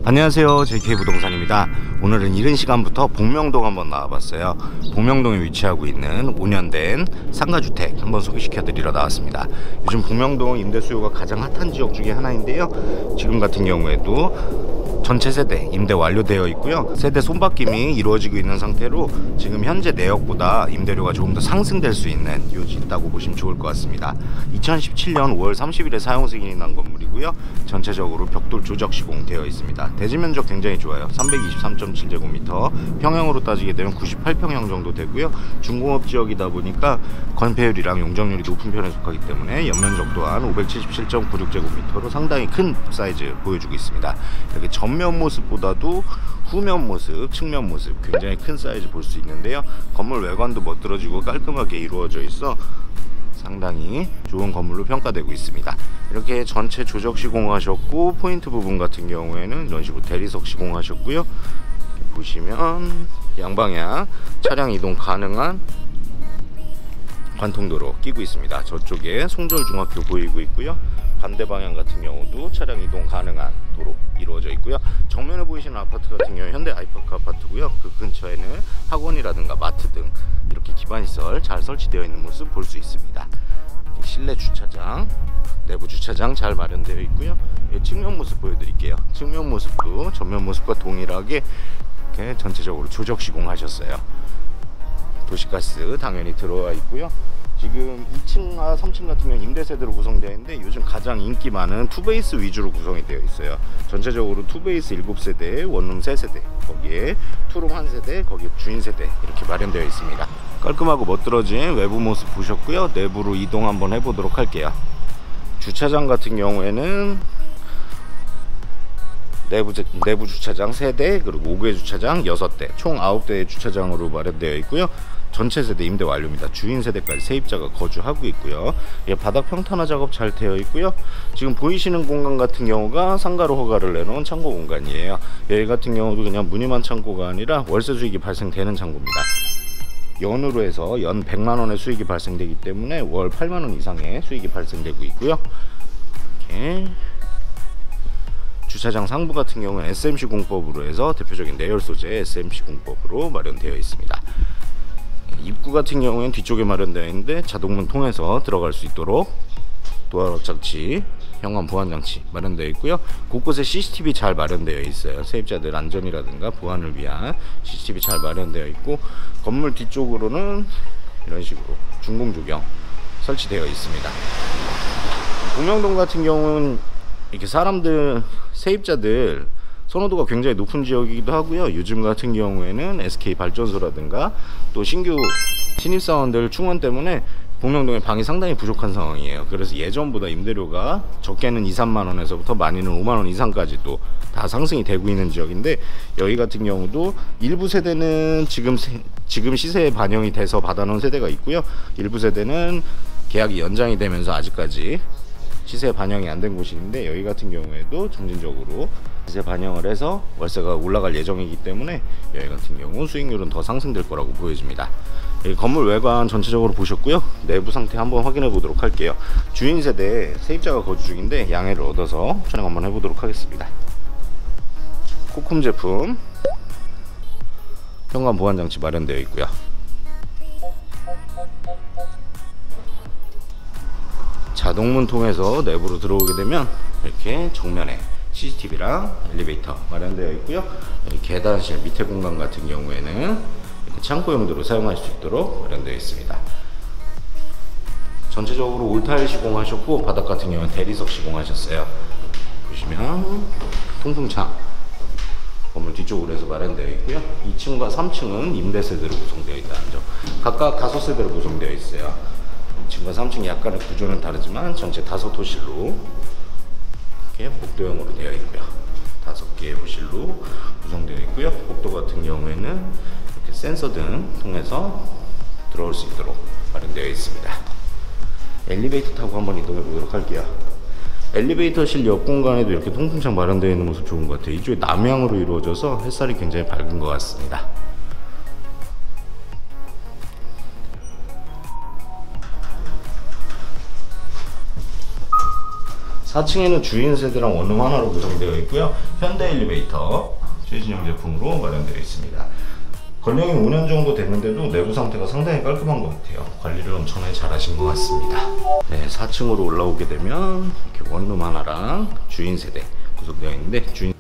안녕하세요, JK부동산입니다. 오늘은 이른 시간부터 복명동 한번 나와봤어요. 복명동에 위치하고 있는 5년 된 상가주택 한번 소개시켜 드리러 나왔습니다. 요즘 복명동 임대 수요가 가장 핫한 지역 중에 하나인데요, 지금 같은 경우에도 전체 세대 임대 완료되어 있고요, 세대 손바뀜이 이루어지고 있는 상태로 지금 현재 내역보다 임대료가 조금 더 상승될 수 있는 요지 있다고 보시면 좋을 것 같습니다. 2017년 5월 30일에 사용 승인이 난 건물이고요, 전체적으로 벽돌 조적 시공되어 있습니다. 대지 면적 굉장히 좋아요. 323.7제곱미터, 평형으로 따지게 되면 98평형 정도 되고요, 중공업 지역이다 보니까 건폐율이랑 용적률이 높은 편에 속하기 때문에 연면적 또한 577.96제곱미터로 상당히 큰 사이즈 보여주고 있습니다. 이렇게 전면 모습보다도 후면 모습, 측면 모습 굉장히 큰 사이즈 볼 수 있는데요, 건물 외관도 멋들어지고 깔끔하게 이루어져 있어 상당히 좋은 건물로 평가되고 있습니다. 이렇게 전체 조적 시공하셨고, 포인트 부분 같은 경우에는 이런 식으로 대리석 시공하셨고요, 보시면 양방향 차량 이동 가능한 관통도로 끼고 있습니다. 저쪽에 송절중학교 보이고 있고요, 반대 방향 같은 경우도 차량 이동 가능한 도로 이루어져 있고요. 정면에 보이시는 아파트 같은 경우 현대 아이파크 아파트고요, 그 근처에는 학원이라든가 마트 등 이렇게 기반시설 잘 설치되어 있는 모습 볼 수 있습니다. 실내 주차장, 내부 주차장 잘 마련되어 있고요. 측면 모습 보여드릴게요. 측면 모습도 전면 모습과 동일하게 이렇게 전체적으로 조적 시공하셨어요. 도시가스 당연히 들어와 있고요. 지금 2층과 3층 같은 경우는 임대세대로 구성되어 있는데, 요즘 가장 인기 많은 투베이스 위주로 구성이 되어 있어요. 전체적으로 투베이스 7세대, 원룸 3세대, 거기에 투룸 1세대, 거기에 주인 세대 이렇게 마련되어 있습니다. 깔끔하고 멋들어진 외부 모습 보셨고요, 내부로 이동 한번 해보도록 할게요. 주차장 같은 경우에는 내부 주차장 3대, 그리고 5구의 주차장 6대, 총 9대의 주차장으로 마련되어 있고요. 전체 세대 임대 완료입니다. 주인 세대까지 세입자가 거주하고 있고요. 바닥 평탄화 작업 잘 되어 있고요. 지금 보이시는 공간 같은 경우가 상가로 허가를 내놓은 창고 공간이에요. 여기 같은 경우도 그냥 무늬만 창고가 아니라 월세 수익이 발생되는 창고입니다. 연으로 해서 연 100만원의 수익이 발생되기 때문에 월 8만원 이상의 수익이 발생되고 있고요. 이렇게 주차장 상부 같은 경우는 SMC 공법으로 해서 대표적인 내열 소재 SMC 공법으로 마련되어 있습니다. 입구 같은 경우에는 뒤쪽에 마련되어 있는데 자동문 통해서 들어갈 수 있도록 도어락 장치, 현관 보안 장치 마련되어 있고요. 곳곳에 CCTV 잘 마련되어 있어요. 세입자들 안전이라든가 보안을 위한 CCTV 잘 마련되어 있고, 건물 뒤쪽으로는 이런 식으로 중공 조경 설치되어 있습니다. 복명동 같은 경우는 이렇게 사람들, 세입자들 선호도가 굉장히 높은 지역이기도 하고요. 요즘 같은 경우에는 SK 발전소라든가 또 신규 신입사원들 충원 때문에 복명동에 방이 상당히 부족한 상황이에요. 그래서 예전보다 임대료가 적게는 2, 3만원에서부터 많이는 5만원 이상까지도 다 상승이 되고 있는 지역인데, 여기 같은 경우도 일부 세대는 지금 시세에 반영이 돼서 받아놓은 세대가 있고요, 일부 세대는 계약이 연장이 되면서 아직까지 시세에 반영이 안 된 곳이 있는데, 여기 같은 경우에도 점진적으로 시세 반영을 해서 월세가 올라갈 예정이기 때문에 여기 같은 경우 수익률은 더 상승될 거라고 보여집니다. 건물 외관 전체적으로 보셨고요, 내부 상태 한번 확인해 보도록 할게요. 주인 세대 세입자가 거주 중인데 양해를 얻어서 촬영 한번 해보도록 하겠습니다. 코콤 제품 현관 보안 장치 마련되어 있고요. 자동문 통해서 내부로 들어오게 되면 이렇게 정면에 CCTV랑 엘리베이터 마련되어 있고요. 계단실 밑에 공간 같은 경우에는 이렇게 창고 용도로 사용할 수 있도록 마련되어 있습니다. 전체적으로 올타일 시공하셨고, 바닥 같은 경우는 대리석 시공하셨어요. 보시면 통풍창 건물 뒤쪽으로 해서 마련되어 있고요. 2층과 3층은 임대세대로 구성되어 있다는 점, 각각 5세대로 구성되어 있어요. 2층과 3층 약간의 구조는 다르지만 전체 5호실로 이렇게 복도형으로 되어 있고요. 5개의 호실로 구성되어 있고요. 복도 같은 경우에는 이렇게 센서 등 통해서 들어올 수 있도록 마련되어 있습니다. 엘리베이터 타고 한번 이동해 보도록 할게요. 엘리베이터실 옆 공간에도 이렇게 통풍창 마련되어 있는 모습 좋은 것 같아요. 이쪽에 남향으로 이루어져서 햇살이 굉장히 밝은 것 같습니다. 4층에는 주인 세대랑 원룸 하나로 구성되어 있고요. 현대 엘리베이터 최신형 제품으로 마련되어 있습니다. 건령이 5년 정도 됐는데도 내부 상태가 상당히 깔끔한 것 같아요. 관리를 엄청나게 잘 하신 것 같습니다. 네, 4층으로 올라오게 되면 이렇게 원룸 하나랑 주인 세대 구성되어 있는데, 주인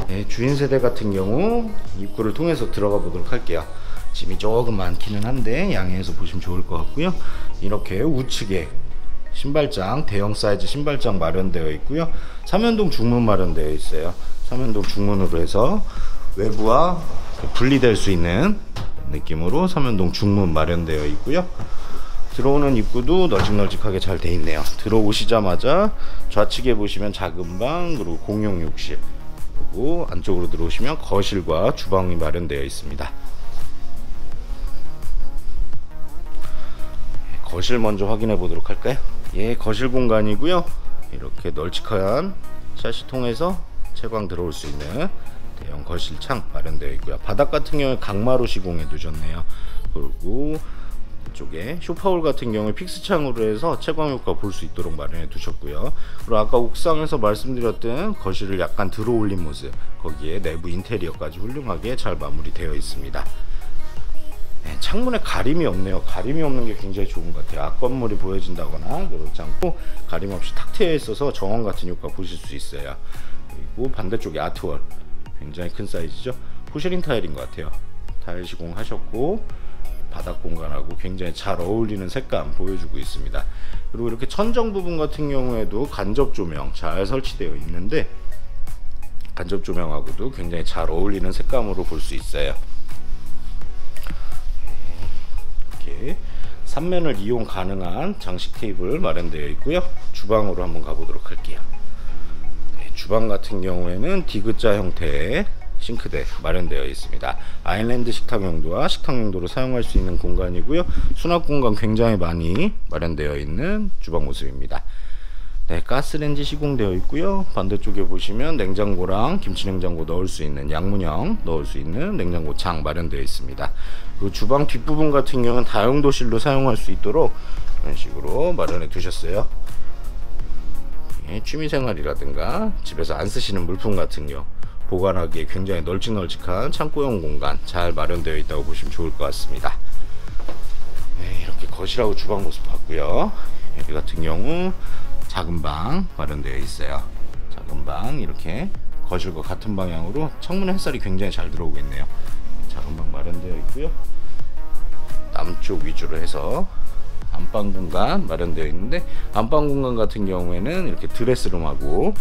네, 주인 세대 같은 경우 입구를 통해서 들어가 보도록 할게요. 짐이 조금 많기는 한데 양해해서 보시면 좋을 것 같고요. 이렇게 우측에 신발장, 대형 사이즈 신발장 마련되어 있고요. 삼연동 중문 마련되어 있어요. 삼연동 중문으로 해서 외부와 분리될 수 있는 느낌으로 삼연동 중문 마련되어 있고요. 들어오는 입구도 널찍널찍하게 잘 돼 있네요. 들어오시자마자 좌측에 보시면 작은 방, 그리고 공용 욕실, 그리고 안쪽으로 들어오시면 거실과 주방이 마련되어 있습니다. 거실 먼저 확인해 보도록 할까요? 예, 거실 공간이고요. 이렇게 널찍한 샷시 통해서 채광 들어올 수 있는 대형 거실 창 마련되어 있고요. 바닥 같은 경우에 강마루 시공해 두셨네요. 그리고 이쪽에 쇼파홀 같은 경우에 픽스 창으로 해서 채광 효과 볼 수 있도록 마련해 두셨고요. 그리고 아까 옥상에서 말씀드렸던 거실을 약간 들어 올린 모습, 거기에 내부 인테리어까지 훌륭하게 잘 마무리되어 있습니다. 네, 창문에 가림이 없네요. 가림이 없는 게 굉장히 좋은 것 같아요. 앞건물이 보여진다거나 그렇지 않고 가림 없이 탁 트여 있어서 정원 같은 효과 보실 수 있어요. 그리고 반대쪽에 아트월 굉장히 큰 사이즈죠. 포쉐린 타일인 것 같아요. 타일 시공하셨고 바닥 공간하고 굉장히 잘 어울리는 색감 보여주고 있습니다. 그리고 이렇게 천정 부분 같은 경우에도 간접 조명 잘 설치되어 있는데, 간접 조명하고도 굉장히 잘 어울리는 색감으로 볼 수 있어요. 이렇게 3면을 이용 가능한 장식 테이블 마련되어 있고요. 주방으로 한번 가보도록 할게요. 네, 주방 같은 경우에는 디귿자 형태의 싱크대 마련되어 있습니다. 아일랜드 식탁 용도와 식탁 용도로 사용할 수 있는 공간이고요. 수납 공간 굉장히 많이 마련되어 있는 주방 모습입니다. 네, 가스레인지 시공되어 있고요. 반대쪽에 보시면 냉장고랑 김치냉장고 넣을 수 있는 양문형 넣을 수 있는 냉장고 창 마련되어 있습니다. 그리고 주방 뒷부분 같은 경우는 다용도실로 사용할 수 있도록 이런 식으로 마련해 두셨어요. 예, 취미생활이라든가 집에서 안 쓰시는 물품 같은 경우 보관하기에 굉장히 널찍널찍한 창고형 공간 잘 마련되어 있다고 보시면 좋을 것 같습니다. 네, 이렇게 거실하고 주방 모습 봤고요. 여기 같은 경우 작은 방 마련되어 있어요. 작은 방 이렇게 거실과 같은 방향으로 창문에 햇살이 굉장히 잘 들어오고 있네요. 작은 방 마련되어 있고요. 남쪽 위주로 해서 안방 공간 마련되어 있는데, 안방 공간 같은 경우에는 이렇게 드레스룸하고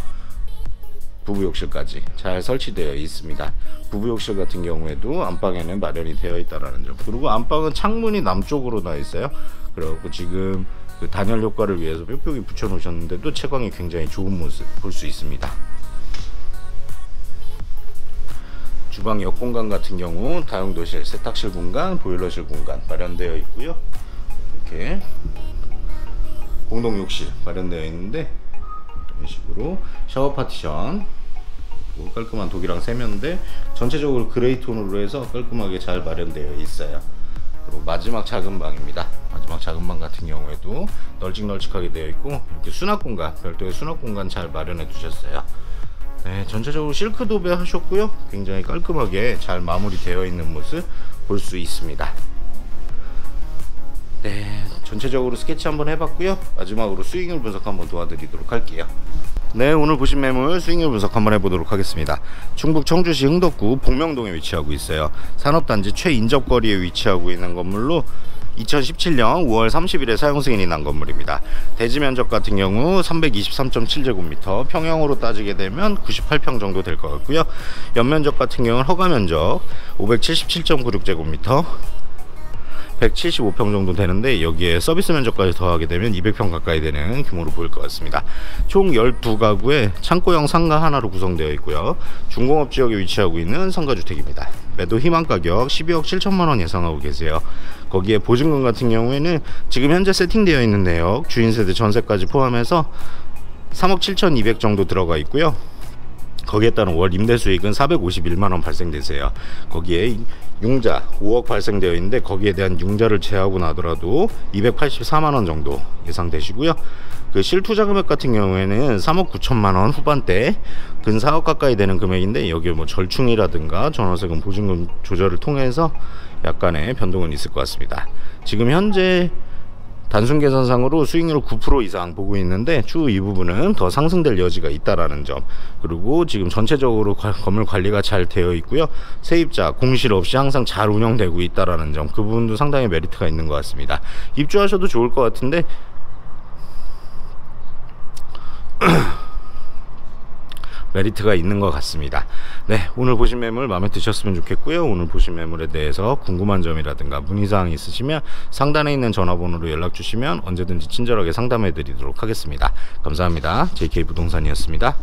부부 욕실까지 잘 설치되어 있습니다. 부부 욕실 같은 경우에도 안방에는 마련이 되어 있다라는 점. 그리고 안방은 창문이 남쪽으로 나 있어요. 그래갖고 지금 그 단열 효과를 위해서 뾱뾱이 붙여 놓으셨는데도 채광이 굉장히 좋은 모습 볼 수 있습니다. 주방 옆 공간 같은 경우 다용도실, 세탁실 공간, 보일러실 공간 마련되어 있고요. 이렇게 공동 욕실 마련되어 있는데 이런 식으로 샤워 파티션, 깔끔한 독일랑 세면대, 전체적으로 그레이 톤으로 해서 깔끔하게 잘 마련되어 있어요. 그리고 마지막 작은 방입니다. 마지막 작은 방 같은 경우에도 널찍널찍하게 되어 있고 이렇게 수납 공간, 별도의 수납 공간 잘 마련해 두셨어요. 네, 전체적으로 실크 도배 하셨고요. 굉장히 깔끔하게 잘 마무리되어 있는 모습 볼 수 있습니다. 네, 전체적으로 스케치 한번 해봤고요. 마지막으로 수익률 분석 한번 도와드리도록 할게요. 네, 오늘 보신 매물 수익률 분석 한번 해보도록 하겠습니다. 충북 청주시 흥덕구 복명동에 위치하고 있어요. 산업단지 최인접거리에 위치하고 있는 건물로 2017년 5월 30일에 사용 승인이 난 건물입니다. 대지 면적 같은 경우 323.7제곱미터, 평형으로 따지게 되면 98평 정도 될 것 같고요. 연면적 같은 경우는 허가 면적 577.96제곱미터, 175평 정도 되는데 여기에 서비스 면적까지 더하게 되면 200평 가까이 되는 규모로 보일 것 같습니다. 총 12가구의 창고형 상가 하나로 구성되어 있고요. 중공업 지역에 위치하고 있는 상가주택입니다. 매도 희망 가격 12억 7천만원 예상하고 계세요. 거기에 보증금 같은 경우에는 지금 현재 세팅되어 있는 내역, 주인세대 전세까지 포함해서 3억 7천2백 정도 들어가 있고요. 거기에 따른 월 임대 수익은 451만원 발생되세요. 거기에 융자 5억 발생되어 있는데 거기에 대한 융자를 제하고 나더라도 284만원 정도 예상되시고요. 그 실투자 금액 같은 경우에는 3억 9천만원 후반대, 근 4억 가까이 되는 금액인데 여기에 뭐 절충이라든가 전월세금 보증금 조절을 통해서 약간의 변동은 있을 것 같습니다. 지금 현재 단순 계산상으로 수익률 9% 이상 보고 있는데 추후 이 부분은 더 상승될 여지가 있다라는 점, 그리고 지금 전체적으로 건물 관리가 잘 되어 있고요. 세입자 공실 없이 항상 잘 운영되고 있다라는 점, 그 부분도 상당히 메리트가 있는 것 같습니다. 입주하셔도 좋을 것 같은데 메리트가 있는 것 같습니다. 네, 오늘 보신 매물 마음에 드셨으면 좋겠고요. 오늘 보신 매물에 대해서 궁금한 점이라든가 문의사항 있으시면 상단에 있는 전화번호로 연락 주시면 언제든지 친절하게 상담해 드리도록 하겠습니다. 감사합니다. JK부동산이었습니다.